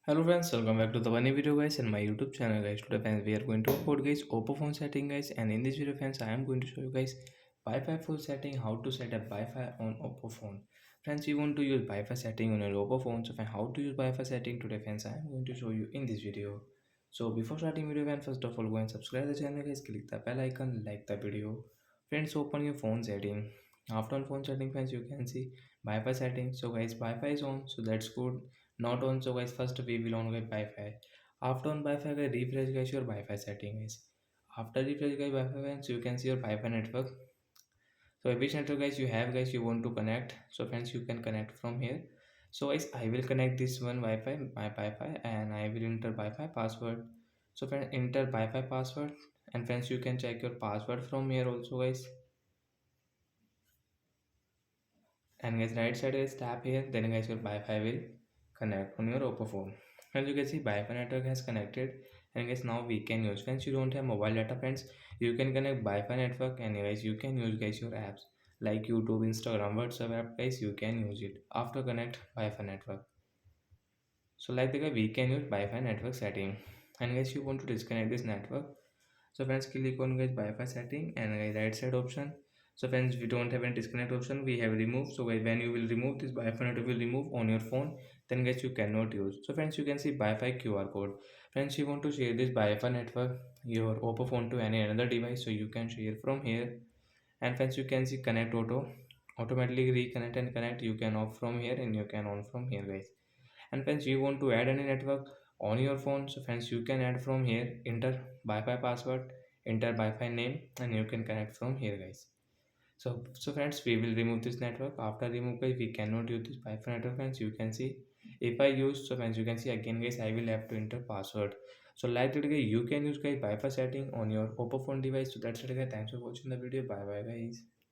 Hello friends, welcome back to the funny video guys and my YouTube channel guys. Today friends we are going to upload guys Oppo phone setting guys, and in this video friends I am going to show you guys Wi-Fi full setting, how to set up Wi-Fi on Oppo phone. Friends, you want to use Wi-Fi setting on your Oppo phone, so friends, how to use Wi-Fi setting today friends I am going to show you in this video. So before starting video friends, first of all go and subscribe the channel guys, click the bell icon, like the video. Friends, open your phone setting. After on phone setting friends, you can see Wi-Fi setting. So guys, Wi-Fi is on, so that's good. Not on, so guys, first we will on with Wi-Fi. After on Wi-Fi guys, refresh guys your Wi-Fi setting guys. After refresh guys Wi-Fi friends, you can see your Wi-Fi network. So which network guys you have guys you want to connect, so friends you can connect from here. So guys, I will connect this one Wi-Fi, my Wi-Fi, and I will enter Wi-Fi password. So friends, enter Wi-Fi password, and friends you can check your password from here also guys. And guys, right side is tap here, then guys your Wi-Fi will connect on your Oppo phone. As you can see, Wi-Fi network has connected, and guys now we can use. Friends, you don't have mobile data friends, you can connect Wi-Fi network, and guys you can use guys your apps like YouTube, Instagram, WhatsApp app guys, you can use it after connect Wi-Fi network. So like the guy, we can use Wi-Fi network setting, and guys you want to disconnect this network. So friends, click on guys Wi-Fi setting and guys right side option. So friends, we don't have any disconnect option, we have remove. So guys, when you will remove this Wi-Fi network will remove on your phone, then guys you cannot use. So friends, you can see Wi-Fi QR code. Friends, you want to share this Wi-Fi network your Oppo phone to any another device, so you can share from here. And friends, you can see connect auto, automatically reconnect and connect. You can off from here and you can on from here guys. And friends, you want to add any network on your phone, so friends you can add from here. Enter Wi-Fi password, enter Wi-Fi name, and you can connect from here guys. So friends, we will remove this network. After remove guys, we cannot use this Wi-Fi network friends. You can see if I use, so friends you can see again guys I will have to enter password. So like that guys, you can use guys Wi-Fi setting on your Oppo phone device. So that's it guys, thanks for watching the video, bye bye guys.